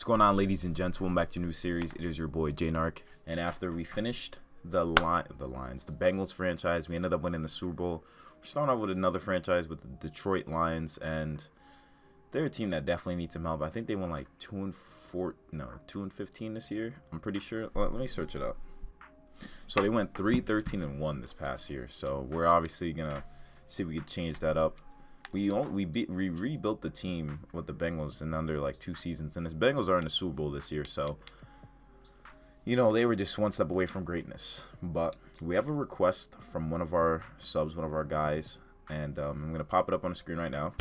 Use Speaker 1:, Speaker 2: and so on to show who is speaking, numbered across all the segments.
Speaker 1: going on, ladies and gents? Welcome back to a new series. It is your boy J-Narc, and after we finished the Bengals franchise, we ended up winning the Super Bowl. We're starting off with another franchise with the Detroit Lions, and they're a team that definitely needs some help. I think they won like 2-15 this year. I'm pretty sure. Let me search it up. So they went 3-13-1 this past year. So we're obviously gonna see if we can change that up. We rebuilt the team with the Bengals in under like 2 seasons, and the Bengals are in the Super Bowl this year, so you know they were just one step away from greatness. But we have a request from one of our subs, one of our guys, and I'm gonna pop it up on the screen right now.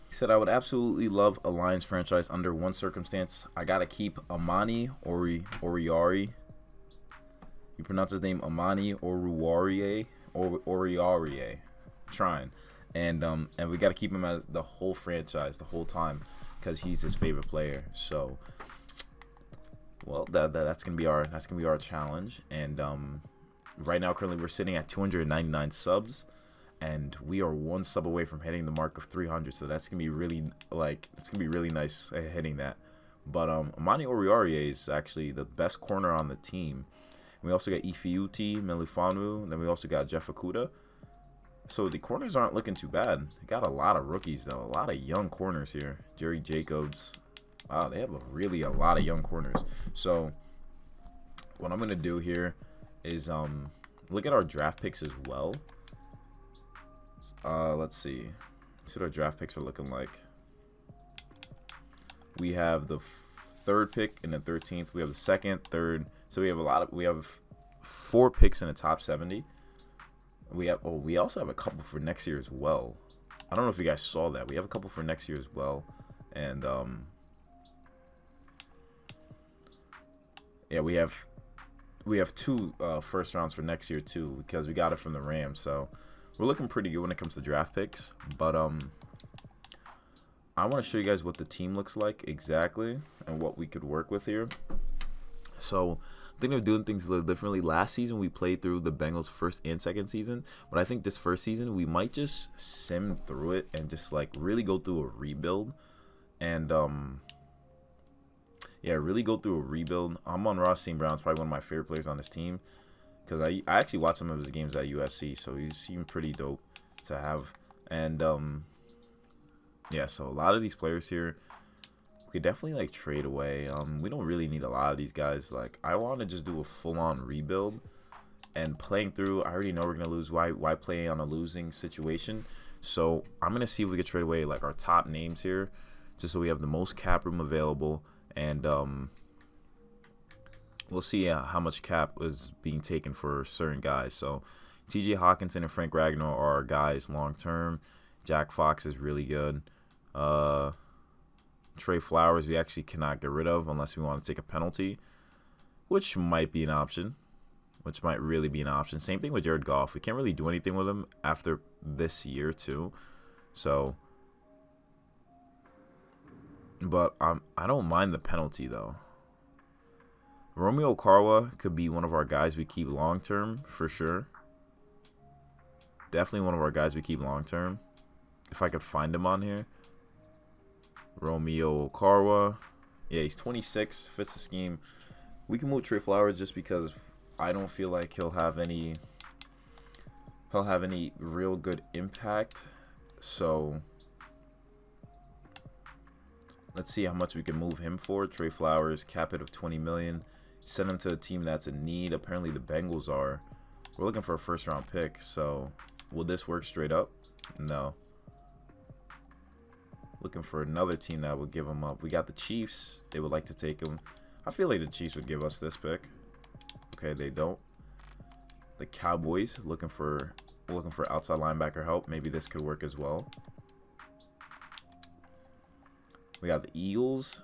Speaker 1: He said, "I would absolutely love a Lions franchise under one circumstance. I gotta keep Amani Oriari. You pronounce his name Amani Oruwariye. Trying." And we got to keep him as the whole franchise the whole time because he's his favorite player. So, well, that's gonna be our challenge. And right now, currently, we're sitting at 299 subs, and we are one sub away from hitting the mark of 300. So that's gonna be really nice hitting that. But Amani Oriari is actually the best corner on the team. We also got Ifiuti Melifanu. Then we also got Jeff Okuda. So the corners aren't looking too bad. They got a lot of rookies though, a lot of young corners here. Jerry Jacobs. Wow, they have a lot of young corners. So what I'm gonna do here is look at our draft picks as well. Let's see what our draft picks are looking like. We have the 3rd pick in the 13th. We have the 2nd, 3rd. So we have 4 picks in the top 70. We also have a couple for next year as well. I don't know if you guys saw that. We have a couple for next year as well. And yeah, we have 2 first rounds for next year too, because we got it from the Rams. So we're looking pretty good when it comes to draft picks. But I want to show you guys what the team looks like exactly and what we could work with here. So I think they're doing things a little differently. Last season, we played through the Bengals' first and second season, but I think this first season, we might just sim through it and just like really go through a rebuild. And yeah, really go through a rebuild. Amon-Ra St. Brown's probably one of my favorite players on this team because I actually watched some of his games at USC, so he seemed pretty dope to have. And yeah, so a lot of these players here, we could definitely like trade away. We don't really need a lot of these guys. Like, I want to just do a full-on rebuild, and playing through, I already know we're gonna lose. Why play on a losing situation? So I'm gonna see if we could trade away like our top names here, just so we have the most cap room available, and we'll see how much cap is being taken for certain guys. So T.J. Hawkinson and Frank Ragnow are our guys long term. Jack Fox is really good. Trey Flowers we actually cannot get rid of unless we want to take a penalty, which might be an option, which might really be an option. Same thing with Jared Goff. We can't really do anything with him after this year too. So, but I don't mind the penalty though. Romeo Okwara could be one of our guys we keep long term for sure. Definitely one of our guys we keep long term. If I could find him on here. Romeo Okwara. Yeah, he's 26, fits the scheme. We can move Trey Flowers just because I don't feel like he'll have any real good impact. So let's see how much we can move him for. Trey Flowers, cap hit of 20 million. Send him to a team that's in need. Apparently the Bengals are. We're looking for a first round pick. So will this work straight up? No. Looking for another team that would give him up. We got the Chiefs. They would like to take him. I feel like the Chiefs would give us this pick. Okay, they don't. The Cowboys looking for outside linebacker help. Maybe this could work as well. We got the Eagles.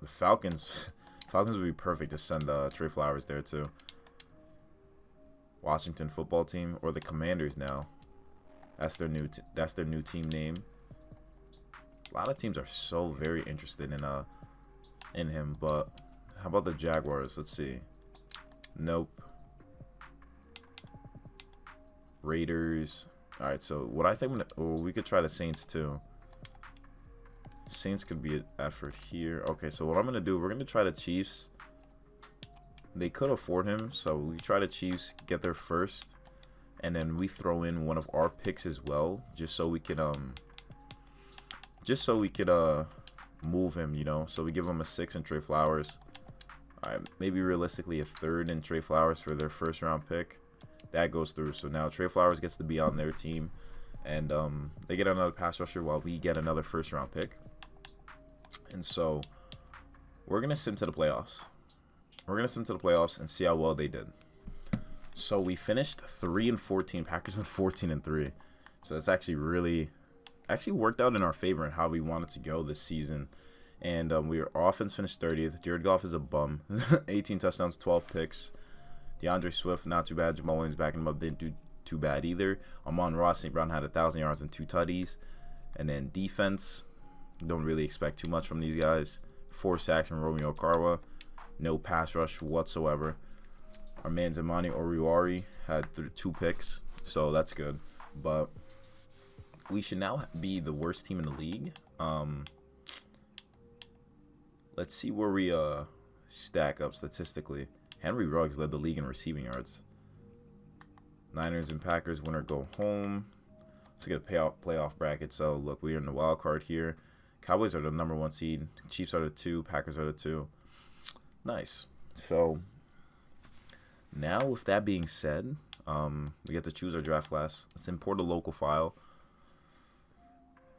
Speaker 1: The Falcons. Falcons would be perfect to send Trey Flowers there too. Washington football team or the Commanders now. That's their new team name. A lot of teams are so very interested in him, but how about the Jaguars? Let's see. Nope. Raiders. All right, so what I think we could try the Saints too. Saints could be an effort here. Okay, so what I'm gonna do, we're gonna try the Chiefs. They could afford him, so we try the Chiefs, get there first, and then we throw in one of our picks as well, just so we could move him, you know. So we give him a 6 in Trey Flowers. All right, maybe realistically a 3rd in Trey Flowers for their first round pick. That goes through. So now Trey Flowers gets to be on their team, and they get another pass rusher while we get another first round pick. And so we're gonna sim to the playoffs. We're gonna sim to the playoffs and see how well they did. So we finished 3-14. Packers went 14-3. So it's actually worked out in our favor and how we wanted to go this season. And our offense finished 30th. Jared Goff is a bum. 18 touchdowns, 12 picks. DeAndre Swift, not too bad. Jamal Williams backing him up, didn't do too bad either. Amon-Ra St. Brown had 1,000 yards and 2 tutties. And then defense, don't really expect too much from these guys. 4 sacks from Romeo Okwara. No pass rush whatsoever. Our man Zamani Oruwari had 2 picks, so that's good. But we should now be the worst team in the league. Let's see where we stack up statistically. Henry Ruggs led the league in receiving yards. Niners and Packers winner go home. Let's get a playoff bracket. So look, we're in the wild card here. Cowboys are the number 1 seed. Chiefs are the 2. Packers are the 2. Nice. So now with that being said, we get to choose our draft class. Let's import a local file.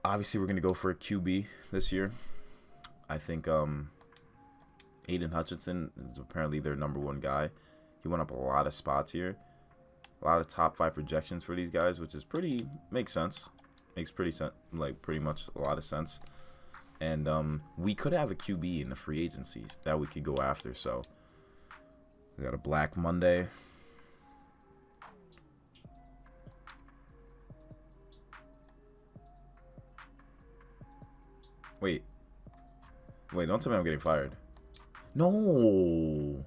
Speaker 1: Obviously, we're going to go for a QB this year. I think Aiden Hutchinson is apparently their number 1 guy. He went up a lot of spots here. A lot of top 5 projections for these guys, which is makes sense. Makes pretty much a lot of sense. And we could have a QB in the free agency that we could go after. So we got a Black Monday. Wait, don't tell me I'm getting fired. No.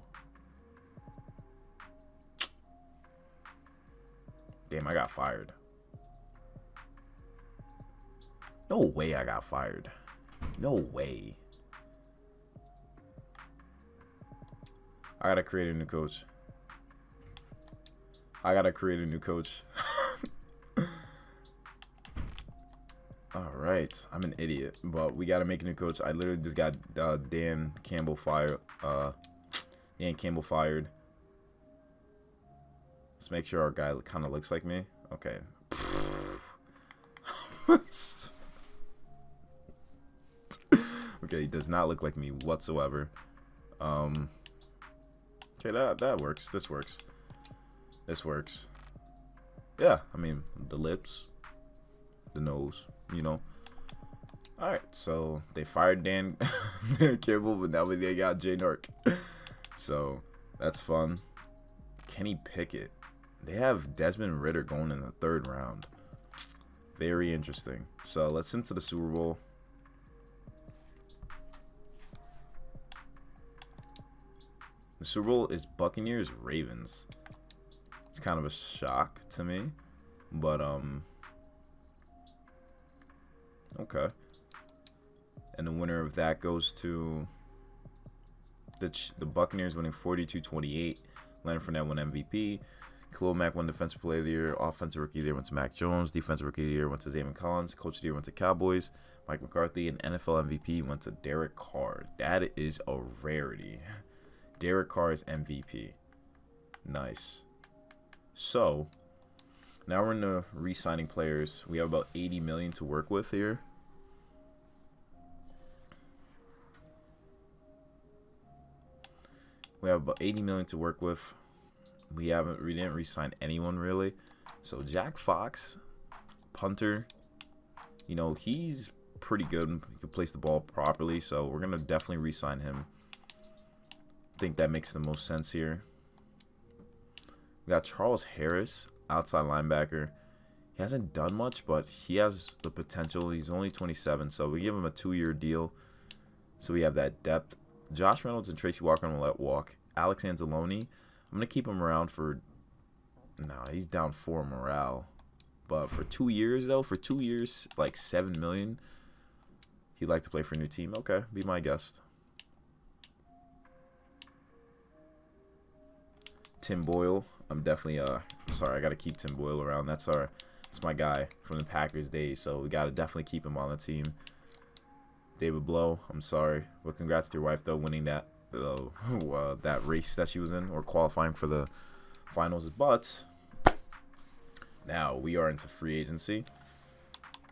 Speaker 1: Damn, I got fired. No way I got fired. No way. I gotta create a new coach. Alright, I'm an idiot, but we gotta make a new coach. I literally just got Dan Campbell fired. Let's make sure our guy kind of looks like me. Okay. Okay, he does not look like me whatsoever. Okay, that works. This works. Yeah, I mean, the lips, the nose, you know. All right, so they fired Dan Campbell, but now they got Jay Nark. So that's fun. Kenny Pickett. They have Desmond Ridder going in the 3rd round. Very interesting. So let's into the Super Bowl. The Super Bowl is Buccaneers Ravens. It's kind of a shock to me, but okay. And the winner of that goes to the Buccaneers, winning 42-28. Leonard Fournette won MVP. Khalil Mack won Defensive Player of the Year. Offensive Rookie of the Year went to Mac Jones. Defensive Rookie of the Year went to Zayvon Collins. Coach of the Year went to Cowboys. Mike McCarthy. And NFL MVP went to Derek Carr. That is a rarity. Derek Carr is MVP. Nice. So now we're in the re-signing players. We have about 80 million to work with here. We have about 80 million to work with. We didn't re-sign anyone really. So Jack Fox, punter, you know, he's pretty good. He can place the ball properly, so we're gonna definitely re-sign him. I think that makes the most sense here. We got Charles Harris, outside linebacker. He hasn't done much, but he has the potential. He's only 27, so we give him a 2-year deal. So we have that depth. Josh Reynolds and Tracy Walker will let walk. Alex Anzalone, I'm going to keep him around for... No, he's down 4 morale. But for 2 years, though, like $7 million, He'd like to play for a new team. Okay, be my guest. Tim Boyle. I'm definitely sorry, I gotta keep Tim Boyle around. That's my guy from the Packers days, so we gotta definitely keep him on the team. David Blow, I'm sorry, but congrats to your wife though, winning that that race that she was in, or qualifying for the finals. But now we are into free agency,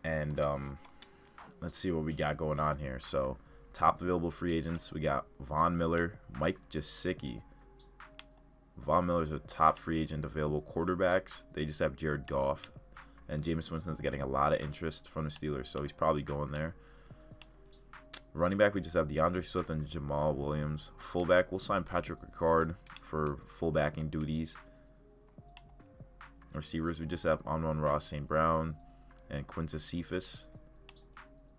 Speaker 1: and let's see what we got going on here. So top available free agents, we got Von Miller, Mike Gesicki. Von Miller's a top free agent available. Quarterbacks, they just have Jared Goff, and Jameis Winston's getting a lot of interest from the Steelers, so he's probably going there. Running back, we just have DeAndre Swift and Jamal Williams. Fullback, we'll sign Patrick Ricard for fullbacking duties. Receivers, we just have Amon-Ra St. Brown and Quintus Cephas.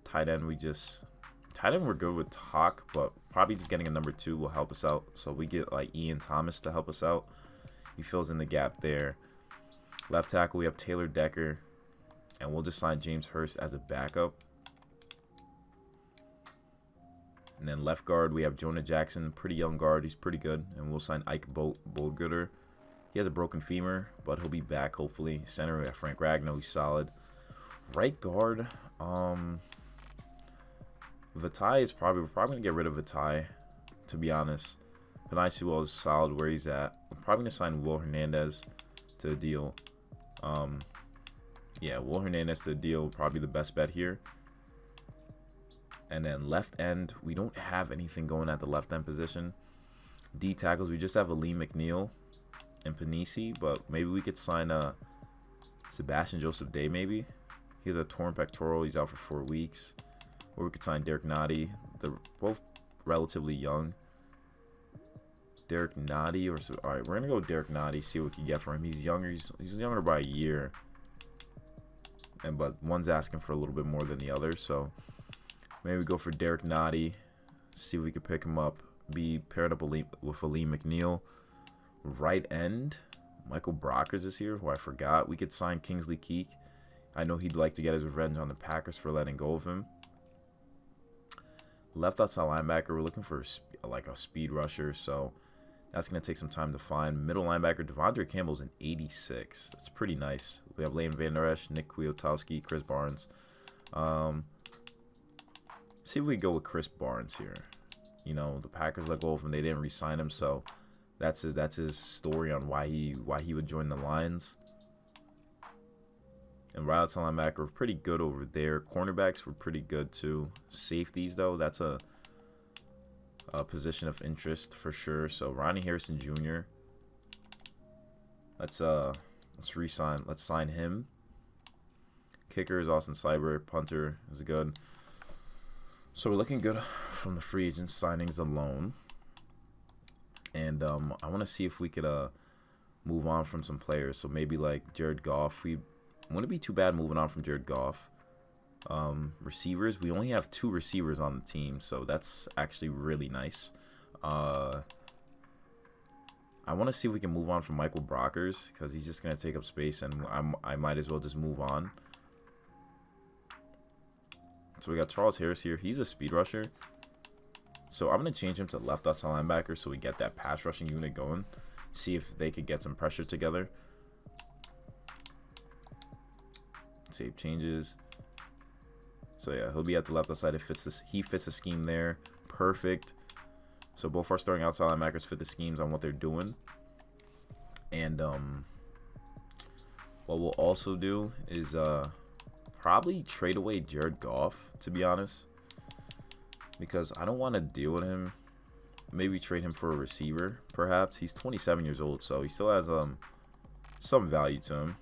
Speaker 1: Tight end, we're good with Hawk, but probably just getting a number 2 will help us out. So we get like Ian Thomas to help us out. He fills in the gap there. Left tackle, we have Taylor Decker, and we'll just sign James Hurst as a backup. And then left guard, we have Jonah Jackson, pretty young guard. He's pretty good, and we'll sign Ike Boldgooder. He has a broken femur, but he'll be back hopefully. Center, we have Frank Ragnow. He's solid. Right guard, Vitae is we're probably going to get rid of Vitae, to be honest. Penei Sewell is solid where he's at. We're probably going to sign Will Hernandez to the deal. Yeah, Will Hernandez to the deal, probably the best bet here. And then left end, we don't have anything going at the left end position. D tackles, we just have Aleem McNeil and Panisi, but maybe we could sign Sebastian Joseph Day maybe. He has a torn pectoral, he's out for 4 weeks. Or we could sign Derek Nottie. They're both relatively young. Derek Nottie, all right, we're gonna go with Derek Nottie, see what we can get for him. He's younger. He's younger by a year, but one's asking for a little bit more than the other. So maybe we go for Derek Nottie, see if we could pick him up. Be paired up with Aleem McNeil. Right end, Michael Brockers is here, who I forgot. We could sign Kingsley Keek. I know he'd like to get his revenge on the Packers for letting go of him. Left outside linebacker, we're looking for a speed rusher, so that's going to take some time to find. Middle linebacker, Devondre Campbell's an 86. That's pretty nice. We have Lane Van Der Esch, Nick Kwiatkowski, Chris Barnes. See if we go with Chris Barnes here. You know, the Packers let go of him. They didn't re-sign him, so that's his story on why he would join the Lions. And right outside linebacker, we're pretty good over there. Cornerbacks were pretty good too. Safeties, though, that's a position of interest for sure. So Ronnie Harrison Jr. Let's sign him. Kicker is Austin Cyber. Punter is good. So we're looking good from the free agent signings alone. And I want to see if we could move on from some players. So maybe like Jared Goff. Wouldn't be too bad moving on from Jared Goff. Receivers, we only have 2 receivers on the team, so that's actually really nice. I want to see if we can move on from Michael Brockers, because he's just going to take up space, and I might as well just move on. So we got Charles Harris here. He's a speed rusher. So I'm going to change him to left outside linebacker so we get that pass rushing unit going. See if they could get some pressure together. Save changes. So yeah, he'll be at the left outside. He fits the scheme there. Perfect. So both our starting outside linebackers fit the schemes on what they're doing. And what we'll also do is probably trade away Jared Goff, to be honest, because I don't want to deal with him. Maybe trade him for a receiver, perhaps. He's 27 years old, so he still has some value to him.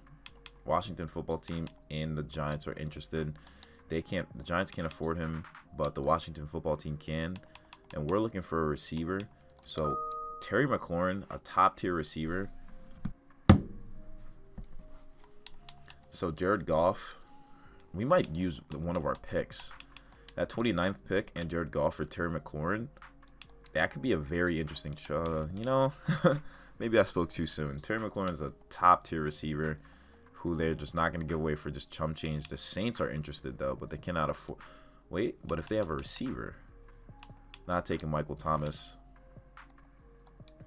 Speaker 1: Washington football team and the Giants are interested. The Giants can't afford him, but the Washington football team can, and we're looking for a receiver. So Terry McLaurin, a top tier receiver. So Jared Goff, we might use one of our picks. That 29th pick and Jared Goff for Terry McLaurin, that could be a very interesting maybe I spoke too soon. Terry McLaurin is a top tier receiver who they're just not going to give away for just chump change. The Saints are interested, though, but they cannot afford. Wait, but if they have a receiver, not taking Michael Thomas.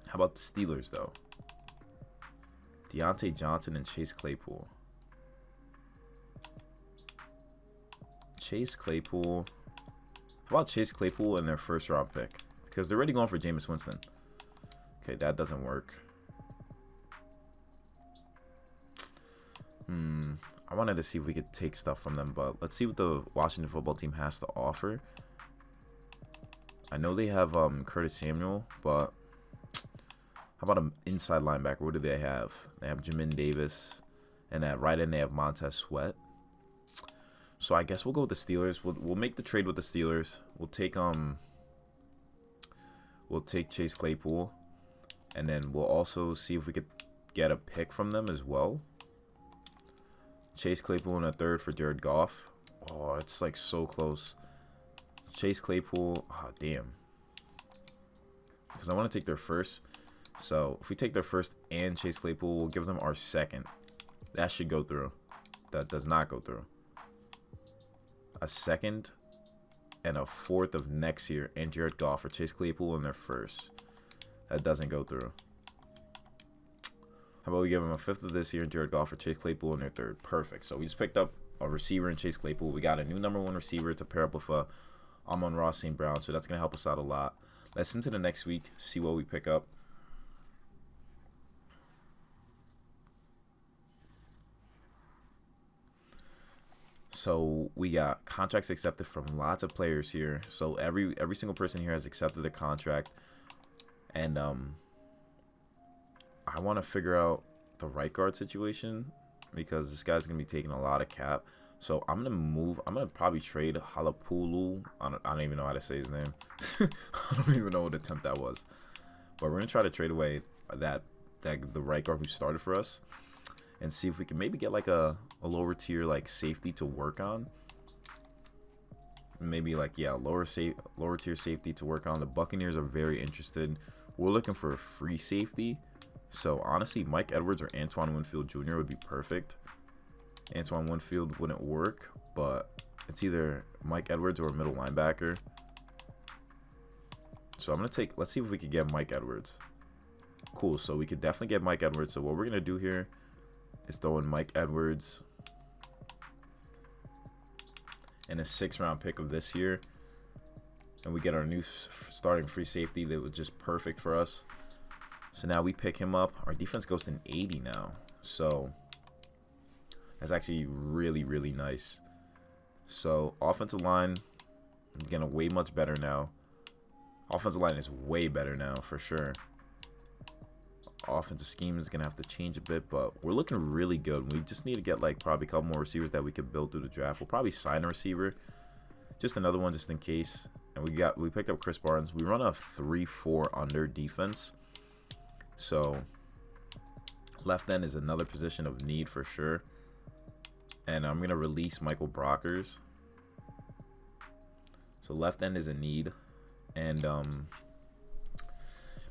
Speaker 1: How about the Steelers, though? Deontay Johnson and Chase Claypool. Chase Claypool. How about Chase Claypool and their first round pick? Because they're already going for Jameis Winston. Okay, that doesn't work. I wanted to see if we could take stuff from them, but let's see what the Washington football team has to offer. I know they have Curtis Samuel, but how about an inside linebacker? What do they have? They have Jamin Davis, and at right end they have Montez Sweat. So I guess we'll go with the Steelers. We'll make the trade with the Steelers. We'll take Chase Claypool, and then we'll also see if we could get a pick from them as well. Chase Claypool in a third for Jared Goff. Oh, it's like so close. Chase Claypool. Oh, damn. Because I want to take their first. So if we take their first and Chase Claypool, we'll give them our second. That should go through. That does not go through. A second and a fourth of next year and Jared Goff for Chase Claypool in their first. That doesn't go through. How about we give them a fifth of this year and Jared Goff for Chase Claypool in their third? Perfect. So we just picked up a receiver in Chase Claypool. We got a new #1 receiver to pair up with Amon-Ra St. Brown. So that's going to help us out a lot. Let's into the next week, see what we pick up. So we got contracts accepted from lots of players here. So every single person here has accepted a contract. And I want to figure out the right guard situation because this guy's going to be taking a lot of cap. So I'm going to probably trade Halapulu. I don't even know how to say his name. I don't even know what attempt that was. But we're going to try to trade away the right guard who started for us and see if we can maybe get like a lower tier like safety to work on. Maybe like, yeah, lower tier safety to work on. The Buccaneers are very interested. We're looking for a free safety. So, honestly, Mike Edwards or Antoine Winfield Jr. would be perfect. Antoine Winfield wouldn't work, but it's either Mike Edwards or a middle linebacker. So, I'm going to let's see if we could get Mike Edwards. Cool, so we could definitely get Mike Edwards. So, what we're going to do here is throw in Mike Edwards and a 6th round pick of this year. And we get our new starting free safety that was just perfect for us. So now we pick him up. Our defense goes to an 80 now. So that's actually really, really nice. So offensive line is getting way much better now. Offensive line is way better now for sure. Offensive scheme is going to have to change a bit, but we're looking really good. We just need to get like probably a couple more receivers that we could build through the draft. We'll probably sign a receiver. Just another one just in case. And we picked up Chris Barnes. We run a 3-4 under defense. So left end is another position of need for sure. And I'm going to release Michael Brockers. So left end is a need. And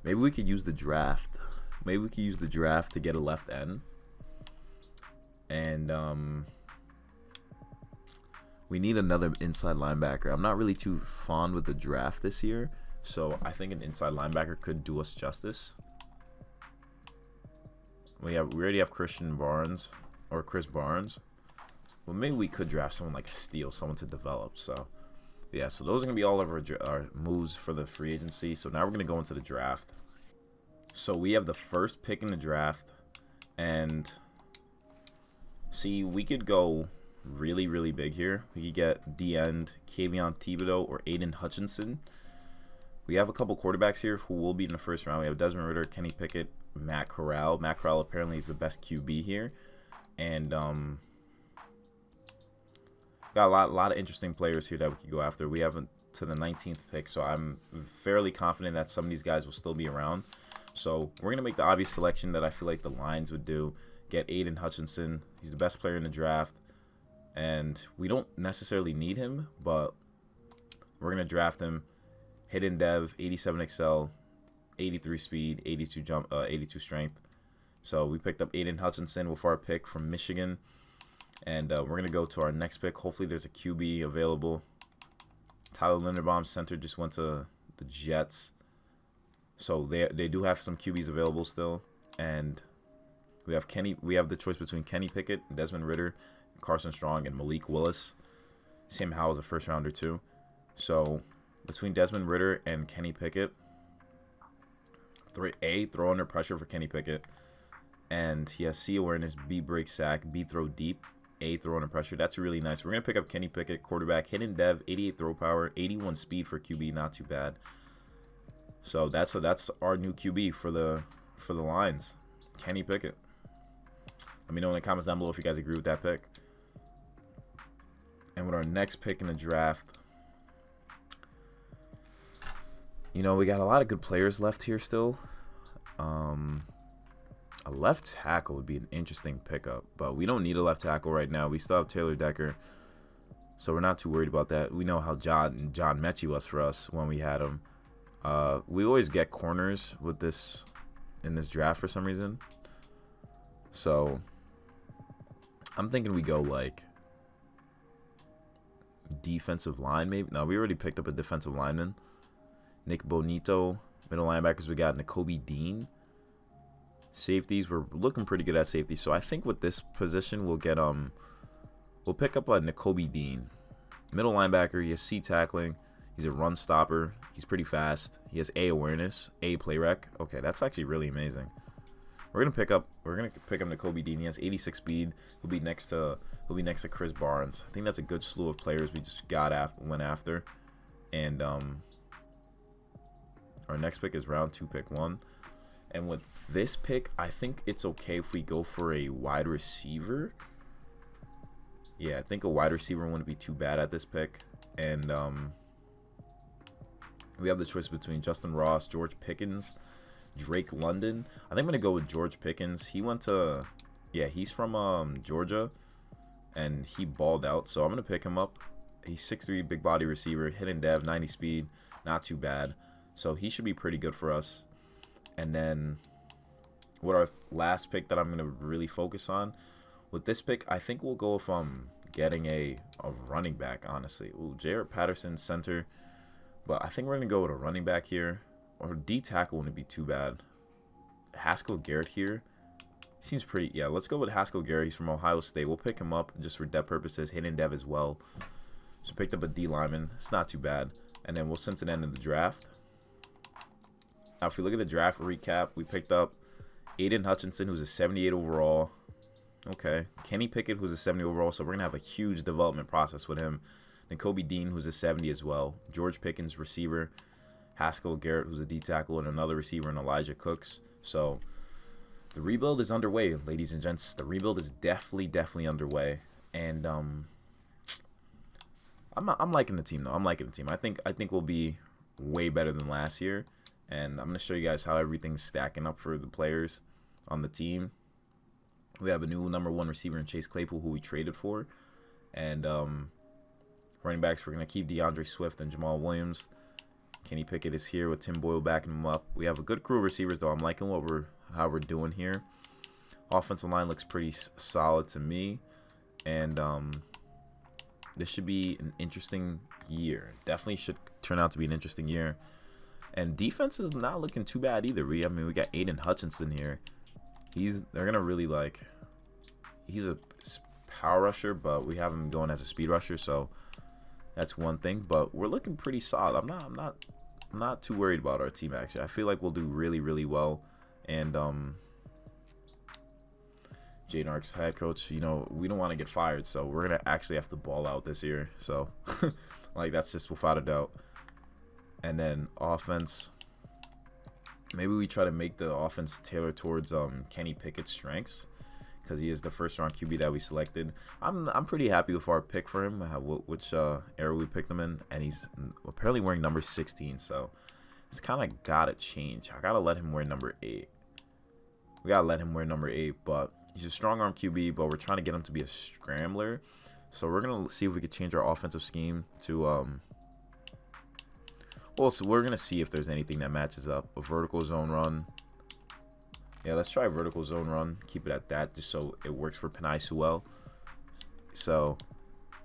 Speaker 1: maybe we could use the draft. Maybe we could use the draft to get a left end. And we need another inside linebacker. I'm not really too fond with the draft this year. So I think an inside linebacker could do us justice. We already have Chris Barnes. Well, maybe we could draft someone like Steele, someone to develop. So, yeah, so those are going to be all of our moves for the free agency. So now we're going to go into the draft. So we have the first pick in the draft. And, see, we could go really, really big here. We could get D-end Kayvon Thibodeau or Aiden Hutchinson. We have a couple quarterbacks here who will be in the first round. We have Desmond Ridder, Kenny Pickett, Matt Corral. Matt Corral apparently is the best QB here. And got a lot of interesting players here that we could go after. We have to the 19th pick, so I'm fairly confident that some of these guys will still be around. So we're going to make the obvious selection that I feel like the Lions would do. Get Aiden Hutchinson. He's the best player in the draft. And we don't necessarily need him, but we're going to draft him. Hidden Dev, 87 Excel, 83 speed, 82 jump, 82 strength. So we picked up Aiden Hutchinson with our pick from Michigan. And we're going to go to our next pick. Hopefully there's a QB available. Tyler Linderbaum, center, just went to the Jets. So they do have some QBs available still. And we have the choice between Kenny Pickett, Desmond Ridder, Carson Strong, and Malik Willis. Sam Howell is a first rounder too. So between Desmond Ridder and Kenny Pickett, throw under pressure for Kenny Pickett. And he has C awareness, B break sack, B throw deep, A throw under pressure. That's really nice. We're going to pick up Kenny Pickett, quarterback, hidden dev, 88 throw power, 81 speed for QB, not too bad. So that's our new QB for the Lions, Kenny Pickett. Let me know in the comments down below if you guys agree with that pick. And with our next pick in the draft, you know, we got a lot of good players left here still. A left tackle would be an interesting pickup, but we don't need a left tackle right now. We still have Taylor Decker, so we're not too worried about that. We know how John Mechie was for us when we had him. We always get corners with this in this draft for some reason. So I'm thinking we go like defensive line maybe. No, we already picked up a defensive lineman. Nick Bonito. Middle linebackers, we got Nakobe Dean. Safeties, we're looking pretty good at safety. So I think with this position, we'll get we'll pick up a Nakobe Dean. Middle linebacker, he has C tackling. He's a run stopper. He's pretty fast. He has A awareness, A play rec. Okay, that's actually really amazing. We're gonna pick up Nakobe Dean. He has 86 speed. He'll be next to Chris Barnes. I think that's a good slew of players we just went after. And our next pick is round 2, pick 1. And with this pick, I think it's okay if we go for a wide receiver. Yeah, I think a wide receiver wouldn't be too bad at this pick. And we have the choice between Justin Ross, George Pickens, Drake London. I think I'm going to go with George Pickens. He went to, yeah, he's from Georgia, and he balled out. So I'm going to pick him up. He's 6'3", big body receiver, hidden dev, 90 speed, not too bad. So he should be pretty good for us. And then with our last pick that I'm going to really focus on, with this pick, I think we'll go if I'm getting a running back, honestly. Ooh, Jared Patterson, center. But I think we're going to go with a running back here. Or D tackle wouldn't be too bad. Haskell Garrett here. Seems pretty, yeah, let's go with Haskell Garrett. He's from Ohio State. We'll pick him up just for depth purposes. Hidden dev as well. So picked up a D lineman. It's not too bad. And then we'll simply end in the draft. Now, if we look at the draft recap, we picked up Aiden Hutchinson, who's a 78 overall. Okay. Kenny Pickett, who's a 70 overall. So we're going to have a huge development process with him. Nakobe Dean, who's a 70 as well. George Pickens, receiver. Haskell Garrett, who's a D tackle, and another receiver, and Elijah Cooks. So the rebuild is underway, ladies and gents. The rebuild is definitely underway. And I'm liking the team, though. I'm liking the team. I think we'll be way better than last year. And I'm going to show you guys how everything's stacking up for the players on the team. We have a new #1 receiver in Chase Claypool, who we traded for. And running backs, we're going to keep DeAndre Swift and Jamal Williams. Kenny Pickett is here with Tim Boyle backing him up. We have a good crew of receivers, though. I'm liking how we're doing here. Offensive line looks pretty solid to me. And this should be an interesting year. Definitely should turn out to be an interesting year. And defense is not looking too bad either. We got Aiden Hutchinson here. They're gonna really like. He's a power rusher, but we have him going as a speed rusher, so that's one thing. But we're looking pretty solid. I'm not too worried about our team actually. I feel like we'll do really well. And Jay Nark's head coach, you know, we don't want to get fired, so we're gonna actually have to ball out this year. So like that's just without a doubt. And then offense, maybe we try to make the offense tailor towards Kenny Pickett's strengths, because he is the first round QB that we selected. I'm pretty happy with our pick for him, which era we picked him in, and he's apparently wearing number 16. So it's kind of gotta change. I gotta let him wear number 8. We gotta let him wear number 8, but he's a strong arm QB. But we're trying to get him to be a scrambler. So we're gonna see if we could change our offensive scheme to Well, so we're going to see if there's anything that matches up. A vertical zone run. Yeah, let's try a vertical zone run. Keep it at that just so it works for Penei Sewell. So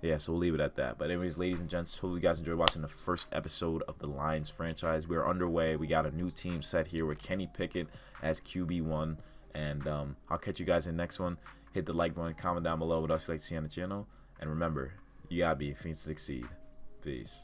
Speaker 1: Yeah, so we'll leave it at that. But anyways, ladies and gents, hope you guys enjoyed watching the first episode of the Lions franchise. We're underway. We got a new team set here with Kenny Pickett as QB1. And I'll catch you guys in the next one. Hit the like button, comment down below what else you'd like to see on the channel. And remember, you gotta be a fiend to succeed. Peace.